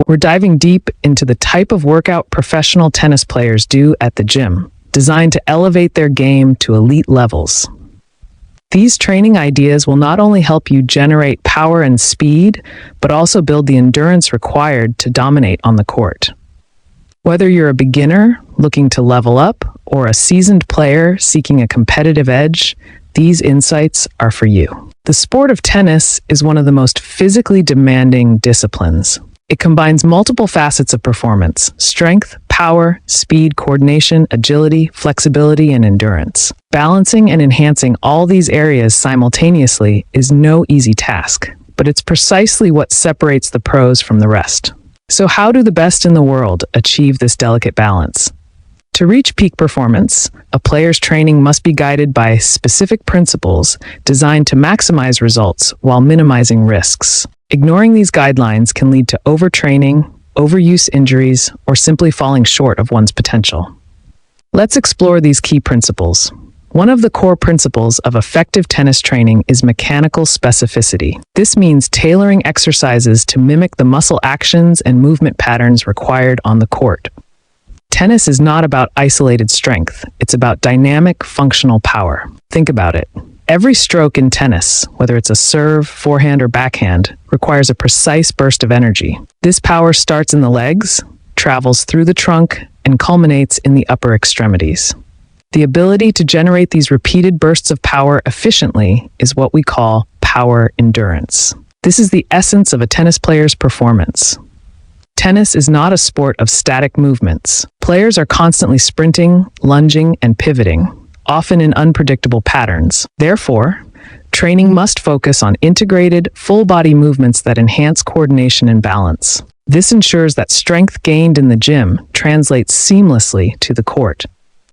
We're diving deep into the type of workout professional tennis players do at the gym, designed to elevate their game to elite levels. These training ideas will not only help you generate power and speed, but also build the endurance required to dominate on the court. Whether you're a beginner looking to level up or a seasoned player seeking a competitive edge, these insights are for you. The sport of tennis is one of the most physically demanding disciplines. It combines multiple facets of performance: strength, power, speed, coordination, agility, flexibility, and endurance. Balancing and enhancing all these areas simultaneously is no easy task, but it's precisely what separates the pros from the rest. So how do the best in the world achieve this delicate balance? To reach peak performance, a player's training must be guided by specific principles designed to maximize results while minimizing risks. Ignoring these guidelines can lead to overtraining, overuse injuries, or simply falling short of one's potential. Let's explore these key principles. One of the core principles of effective tennis training is mechanical specificity. This means tailoring exercises to mimic the muscle actions and movement patterns required on the court. Tennis is not about isolated strength, it's about dynamic, functional power. Think about it. Every stroke in tennis, whether it's a serve, forehand, or backhand, requires a precise burst of energy. This power starts in the legs, travels through the trunk, and culminates in the upper extremities. The ability to generate these repeated bursts of power efficiently is what we call power endurance. This is the essence of a tennis player's performance. Tennis is not a sport of static movements. Players are constantly sprinting, lunging, and pivoting, often in unpredictable patterns. Therefore, training must focus on integrated, full-body movements that enhance coordination and balance. This ensures that strength gained in the gym translates seamlessly to the court.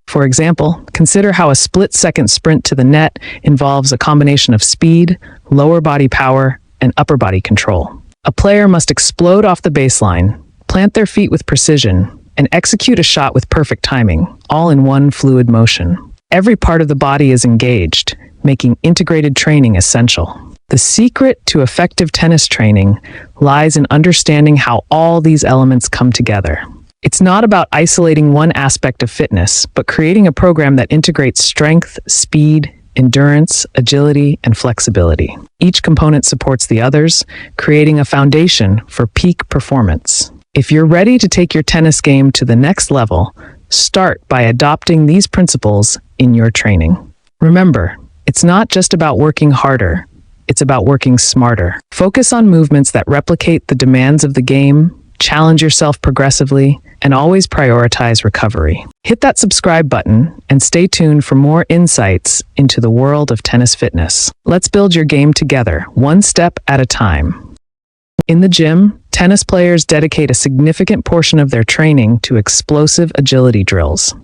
For example, consider how a split-second sprint to the net involves a combination of speed, lower body power, and upper body control. A player must explode off the baseline, plant their feet with precision, and execute a shot with perfect timing, all in one fluid motion. Every part of the body is engaged, making integrated training essential. The secret to effective tennis training lies in understanding how all these elements come together. It's not about isolating one aspect of fitness, but creating a program that integrates strength, speed, endurance, agility, and flexibility. Each component supports the others, creating a foundation for peak performance. If you're ready to take your tennis game to the next level, start by adopting these principles in your training. Remember, it's not just about working harder, it's about working smarter. Focus on movements that replicate the demands of the game, challenge yourself progressively, and always prioritize recovery. Hit that subscribe button and stay tuned for more insights into the world of tennis fitness. Let's build your game together, one step at a time. In the gym, tennis players dedicate a significant portion of their training to explosive agility drills.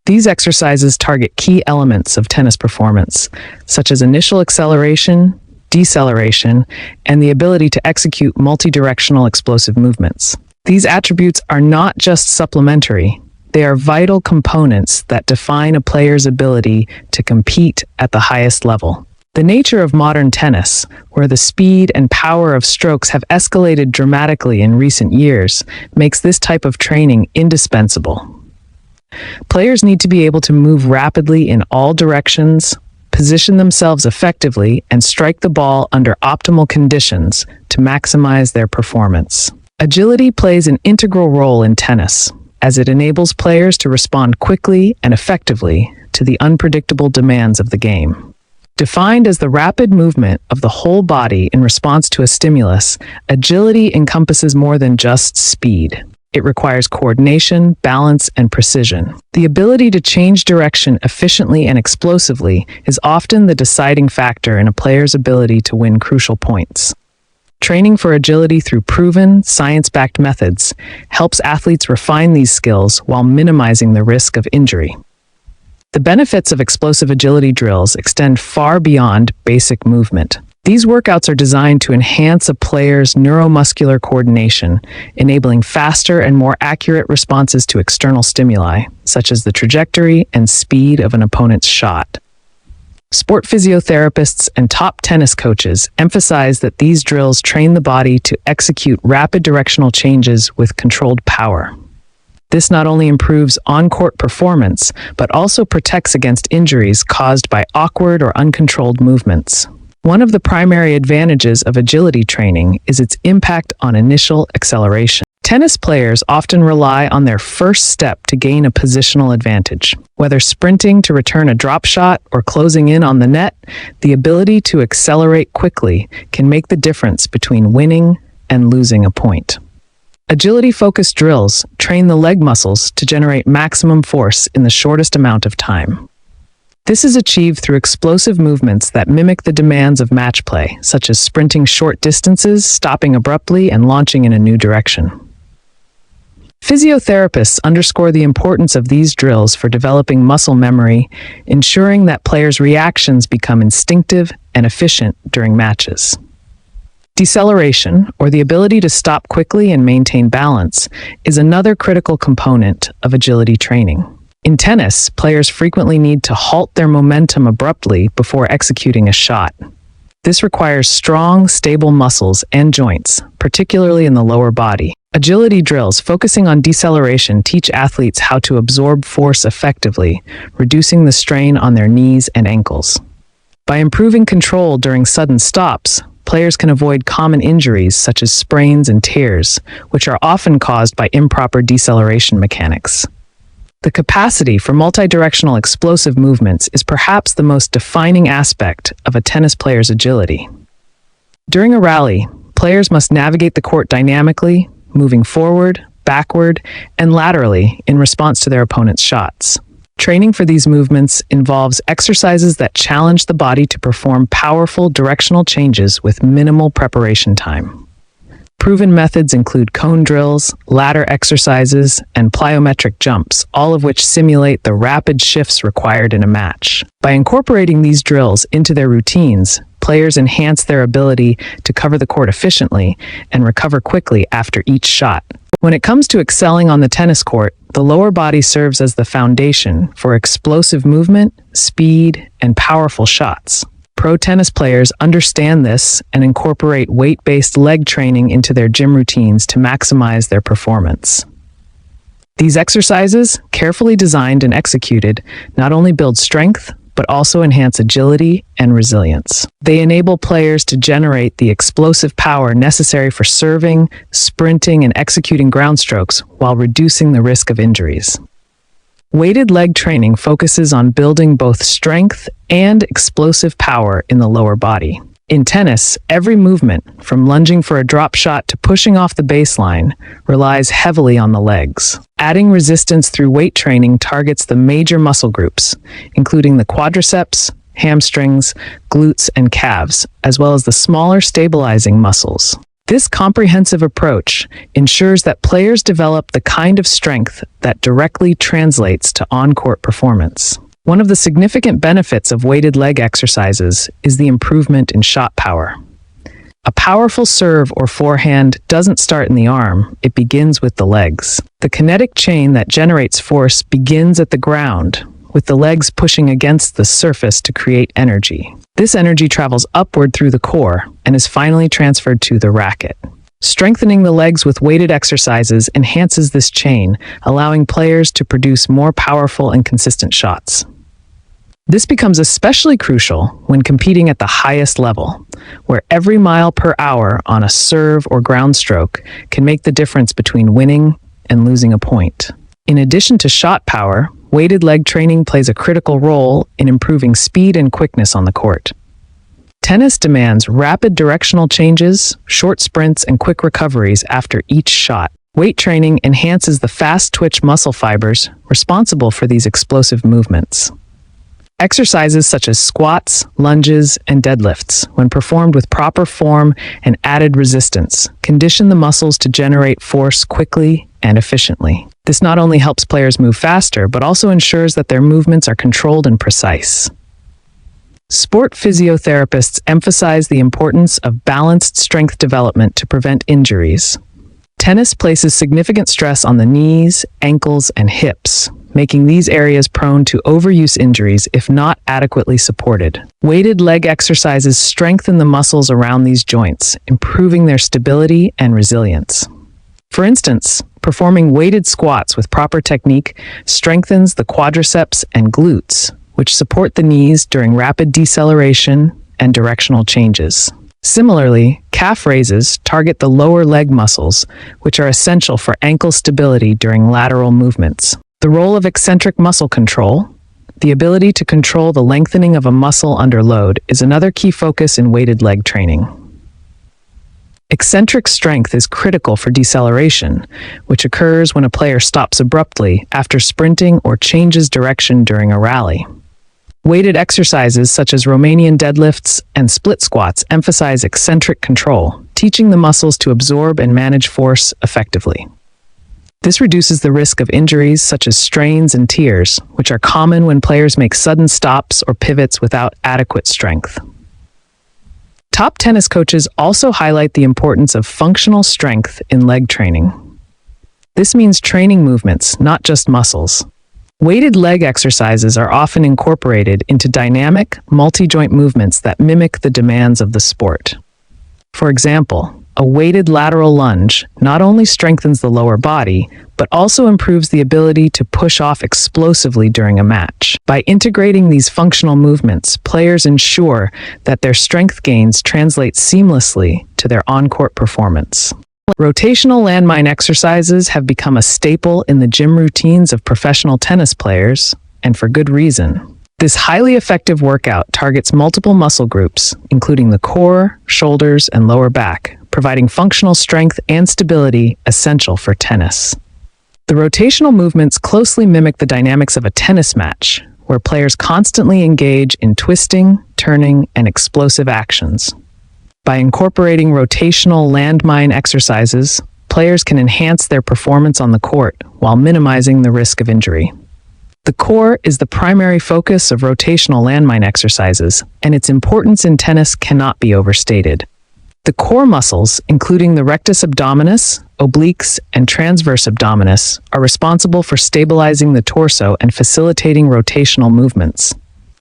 These exercises target key elements of tennis performance, such as initial acceleration, deceleration, and the ability to execute multi-directional explosive movements. These attributes are not just supplementary, they are vital components that define a player's ability to compete at the highest level. The nature of modern tennis, where the speed and power of strokes have escalated dramatically in recent years, makes this type of training indispensable. Players need to be able to move rapidly in all directions, position themselves effectively, and strike the ball under optimal conditions to maximize their performance. Agility plays an integral role in tennis, as it enables players to respond quickly and effectively to the unpredictable demands of the game. Defined as the rapid movement of the whole body in response to a stimulus, agility encompasses more than just speed. It requires coordination, balance, and precision. The ability to change direction efficiently and explosively is often the deciding factor in a player's ability to win crucial points. Training for agility through proven, science-backed methods helps athletes refine these skills while minimizing the risk of injury. The benefits of explosive agility drills extend far beyond basic movement. These workouts are designed to enhance a player's neuromuscular coordination, enabling faster and more accurate responses to external stimuli, such as the trajectory and speed of an opponent's shot. Sport physiotherapists and top tennis coaches emphasize that these drills train the body to execute rapid directional changes with controlled power. This not only improves on-court performance, but also protects against injuries caused by awkward or uncontrolled movements. One of the primary advantages of agility training is its impact on initial acceleration. Tennis players often rely on their first step to gain a positional advantage. Whether sprinting to return a drop shot or closing in on the net, the ability to accelerate quickly can make the difference between winning and losing a point. Agility-focused drills train the leg muscles to generate maximum force in the shortest amount of time. This is achieved through explosive movements that mimic the demands of match play, such as sprinting short distances, stopping abruptly, and launching in a new direction. Physiotherapists underscore the importance of these drills for developing muscle memory, ensuring that players' reactions become instinctive and efficient during matches. Deceleration, or the ability to stop quickly and maintain balance, is another critical component of agility training. In tennis, players frequently need to halt their momentum abruptly before executing a shot. This requires strong, stable muscles and joints, particularly in the lower body. Agility drills focusing on deceleration teach athletes how to absorb force effectively, reducing the strain on their knees and ankles. By improving control during sudden stops, players can avoid common injuries such as sprains and tears, which are often caused by improper deceleration mechanics. The capacity for multidirectional explosive movements is perhaps the most defining aspect of a tennis player's agility. During a rally, players must navigate the court dynamically, moving forward, backward, and laterally in response to their opponent's shots. Training for these movements involves exercises that challenge the body to perform powerful directional changes with minimal preparation time. Proven methods include cone drills, ladder exercises, and plyometric jumps, all of which simulate the rapid shifts required in a match. By incorporating these drills into their routines, players enhance their ability to cover the court efficiently and recover quickly after each shot. When it comes to excelling on the tennis court, the lower body serves as the foundation for explosive movement, speed, and powerful shots. Pro tennis players understand this and incorporate weight-based leg training into their gym routines to maximize their performance. These exercises, carefully designed and executed, not only build strength, but also enhance agility and resilience. They enable players to generate the explosive power necessary for serving, sprinting, and executing ground strokes while reducing the risk of injuries. Weighted leg training focuses on building both strength and explosive power in the lower body. In tennis, every movement, from lunging for a drop shot to pushing off the baseline, relies heavily on the legs. Adding resistance through weight training targets the major muscle groups, including the quadriceps, hamstrings, glutes, and calves, as well as the smaller stabilizing muscles. This comprehensive approach ensures that players develop the kind of strength that directly translates to on-court performance. One of the significant benefits of weighted leg exercises is the improvement in shot power. A powerful serve or forehand doesn't start in the arm, it begins with the legs. The kinetic chain that generates force begins at the ground, with the legs pushing against the surface to create energy. This energy travels upward through the core and is finally transferred to the racket. Strengthening the legs with weighted exercises enhances this chain, allowing players to produce more powerful and consistent shots. This becomes especially crucial when competing at the highest level, where every mile per hour on a serve or ground stroke can make the difference between winning and losing a point. In addition to shot power, weighted leg training plays a critical role in improving speed and quickness on the court. Tennis demands rapid directional changes, short sprints, and quick recoveries after each shot. Weight training enhances the fast-twitch muscle fibers responsible for these explosive movements. Exercises such as squats, lunges, and deadlifts, when performed with proper form and added resistance, condition the muscles to generate force quickly and efficiently. This not only helps players move faster, but also ensures that their movements are controlled and precise. Sport physiotherapists emphasize the importance of balanced strength development to prevent injuries. Tennis places significant stress on the knees, ankles, and hips, making these areas prone to overuse injuries if not adequately supported. Weighted leg exercises strengthen the muscles around these joints, improving their stability and resilience. For instance, performing weighted squats with proper technique strengthens the quadriceps and glutes, which support the knees during rapid deceleration and directional changes. Similarly, calf raises target the lower leg muscles, which are essential for ankle stability during lateral movements. The role of eccentric muscle control, the ability to control the lengthening of a muscle under load, is another key focus in weighted leg training. Eccentric strength is critical for deceleration, which occurs when a player stops abruptly after sprinting or changes direction during a rally. Weighted exercises such as Romanian deadlifts and split squats emphasize eccentric control, teaching the muscles to absorb and manage force effectively. This reduces the risk of injuries such as strains and tears, which are common when players make sudden stops or pivots without adequate strength. Top tennis coaches also highlight the importance of functional strength in leg training. This means training movements, not just muscles. Weighted leg exercises are often incorporated into dynamic, multi-joint movements that mimic the demands of the sport. For example, a weighted lateral lunge not only strengthens the lower body, but also improves the ability to push off explosively during a match. By integrating these functional movements, players ensure that their strength gains translate seamlessly to their on-court performance. Rotational landmine exercises have become a staple in the gym routines of professional tennis players, and for good reason. This highly effective workout targets multiple muscle groups, including the core, shoulders, and lower back, providing functional strength and stability essential for tennis. The rotational movements closely mimic the dynamics of a tennis match, where players constantly engage in twisting, turning, and explosive actions. By incorporating rotational landmine exercises, players can enhance their performance on the court while minimizing the risk of injury. The core is the primary focus of rotational landmine exercises, and its importance in tennis cannot be overstated. The core muscles, including the rectus abdominis, obliques, and transverse abdominis, are responsible for stabilizing the torso and facilitating rotational movements.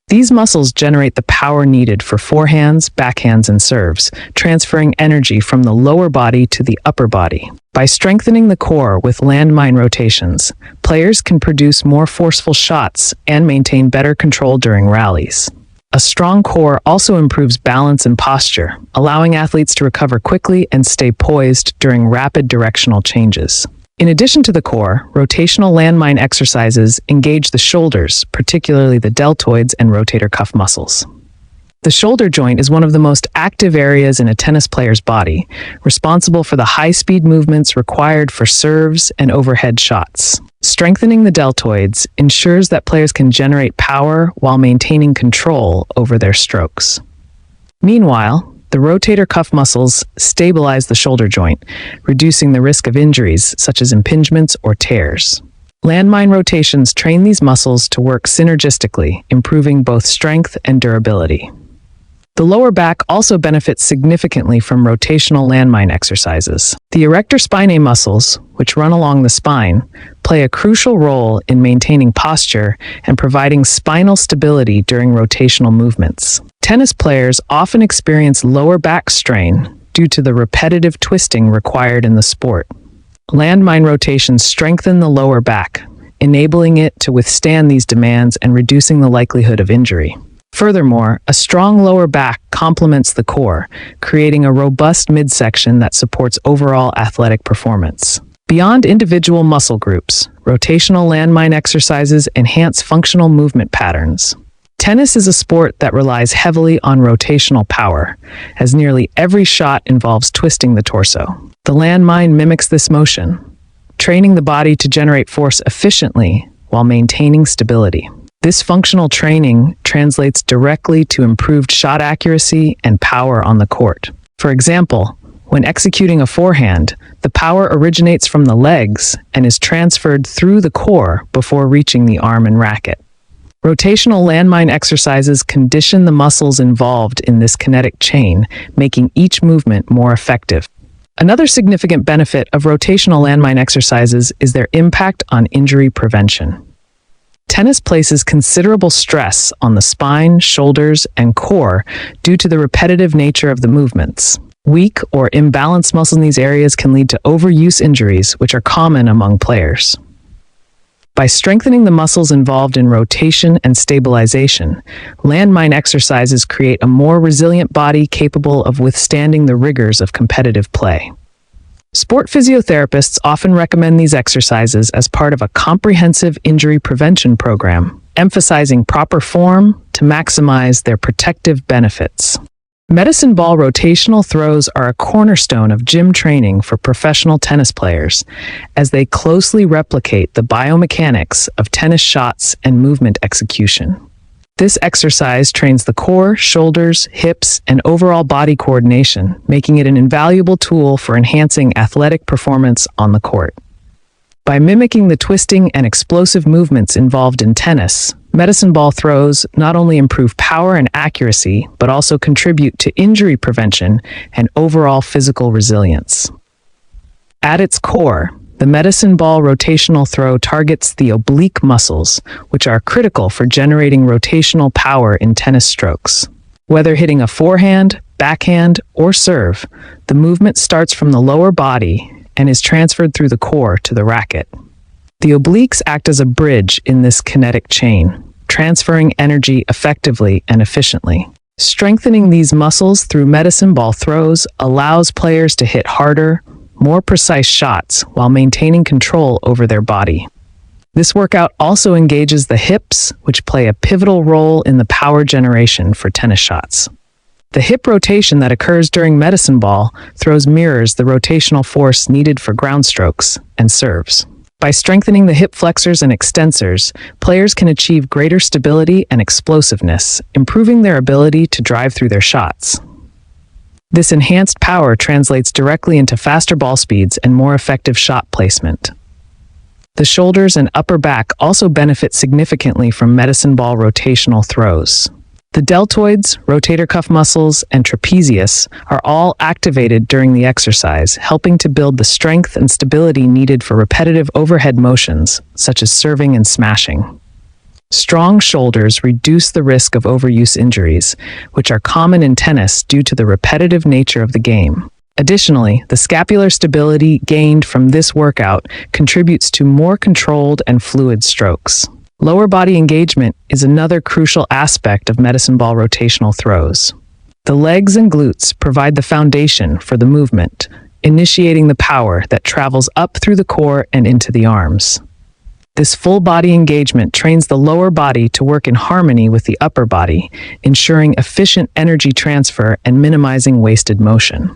These muscles generate the power needed for forehands, backhands, and serves, transferring energy from the lower body to the upper body. By strengthening the core with landmine rotations, players can produce more forceful shots and maintain better control during rallies. A strong core also improves balance and posture, allowing athletes to recover quickly and stay poised during rapid directional changes. In addition to the core, rotational landmine exercises engage the shoulders, particularly the deltoids and rotator cuff muscles. The shoulder joint is one of the most active areas in a tennis player's body, responsible for the high-speed movements required for serves and overhead shots. Strengthening the deltoids ensures that players can generate power while maintaining control over their strokes. Meanwhile, the rotator cuff muscles stabilize the shoulder joint, reducing the risk of injuries such as impingements or tears. Landmine rotations train these muscles to work synergistically, improving both strength and durability. The lower back also benefits significantly from rotational landmine exercises. The erector spinae muscles, which run along the spine, play a crucial role in maintaining posture and providing spinal stability during rotational movements. Tennis players often experience lower back strain due to the repetitive twisting required in the sport. Landmine rotations strengthen the lower back, enabling it to withstand these demands and reducing the likelihood of injury. Furthermore, a strong lower back complements the core, creating a robust midsection that supports overall athletic performance. Beyond individual muscle groups, rotational landmine exercises enhance functional movement patterns. Tennis is a sport that relies heavily on rotational power, as nearly every shot involves twisting the torso. The landmine mimics this motion, training the body to generate force efficiently while maintaining stability. This functional training translates directly to improved shot accuracy and power on the court. For example, when executing a forehand, the power originates from the legs and is transferred through the core before reaching the arm and racket. Rotational landmine exercises condition the muscles involved in this kinetic chain, making each movement more effective. Another significant benefit of rotational landmine exercises is their impact on injury prevention. Tennis places considerable stress on the spine, shoulders, and core due to the repetitive nature of the movements. Weak or imbalanced muscles in these areas can lead to overuse injuries, which are common among players. By strengthening the muscles involved in rotation and stabilization, landmine exercises create a more resilient body capable of withstanding the rigors of competitive play. Sport physiotherapists often recommend these exercises as part of a comprehensive injury prevention program, emphasizing proper form to maximize their protective benefits. Medicine ball rotational throws are a cornerstone of gym training for professional tennis players, as they closely replicate the biomechanics of tennis shots and movement execution. This exercise trains the core, shoulders, hips, and overall body coordination, making it an invaluable tool for enhancing athletic performance on the court. By mimicking the twisting and explosive movements involved in tennis, medicine ball throws not only improve power and accuracy, but also contribute to injury prevention and overall physical resilience. At its core, the medicine ball rotational throw targets the oblique muscles, which are critical for generating rotational power in tennis strokes. Whether hitting a forehand, backhand, or serve, the movement starts from the lower body and is transferred through the core to the racket. The obliques act as a bridge in this kinetic chain, transferring energy effectively and efficiently. Strengthening these muscles through medicine ball throws allows players to hit harder, more precise shots while maintaining control over their body. This workout also engages the hips, which play a pivotal role in the power generation for tennis shots. The hip rotation that occurs during medicine ball throws mirrors the rotational force needed for ground strokes and serves. By strengthening the hip flexors and extensors, players can achieve greater stability and explosiveness, improving their ability to drive through their shots. This enhanced power translates directly into faster ball speeds and more effective shot placement. The shoulders and upper back also benefit significantly from medicine ball rotational throws. The deltoids, rotator cuff muscles, and trapezius are all activated during the exercise, helping to build the strength and stability needed for repetitive overhead motions, such as serving and smashing. Strong shoulders reduce the risk of overuse injuries, which are common in tennis due to the repetitive nature of the game. Additionally, the scapular stability gained from this workout contributes to more controlled and fluid strokes. Lower body engagement is another crucial aspect of medicine ball rotational throws. The legs and glutes provide the foundation for the movement, initiating the power that travels up through the core and into the arms. This full body engagement trains the lower body to work in harmony with the upper body, ensuring efficient energy transfer and minimizing wasted motion.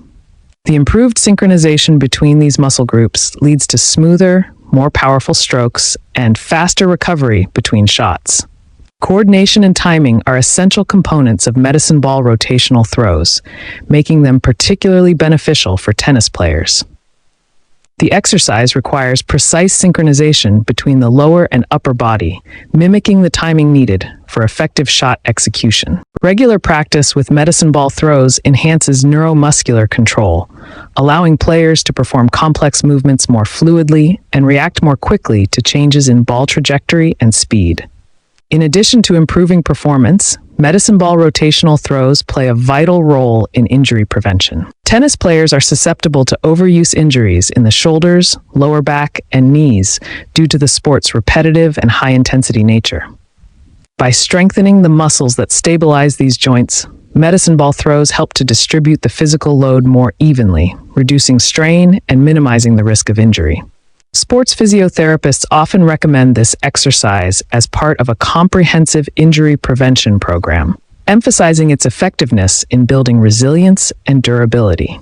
The improved synchronization between these muscle groups leads to smoother, more powerful strokes, and faster recovery between shots. Coordination and timing are essential components of medicine ball rotational throws, making them particularly beneficial for tennis players. The exercise requires precise synchronization between the lower and upper body, mimicking the timing needed for effective shot execution. Regular practice with medicine ball throws enhances neuromuscular control, allowing players to perform complex movements more fluidly and react more quickly to changes in ball trajectory and speed. In addition to improving performance, medicine ball rotational throws play a vital role in injury prevention. Tennis players are susceptible to overuse injuries in the shoulders, lower back, and knees due to the sport's repetitive and high-intensity nature. By strengthening the muscles that stabilize these joints, medicine ball throws help to distribute the physical load more evenly, reducing strain and minimizing the risk of injury. Sports physiotherapists often recommend this exercise as part of a comprehensive injury prevention program, emphasizing its effectiveness in building resilience and durability.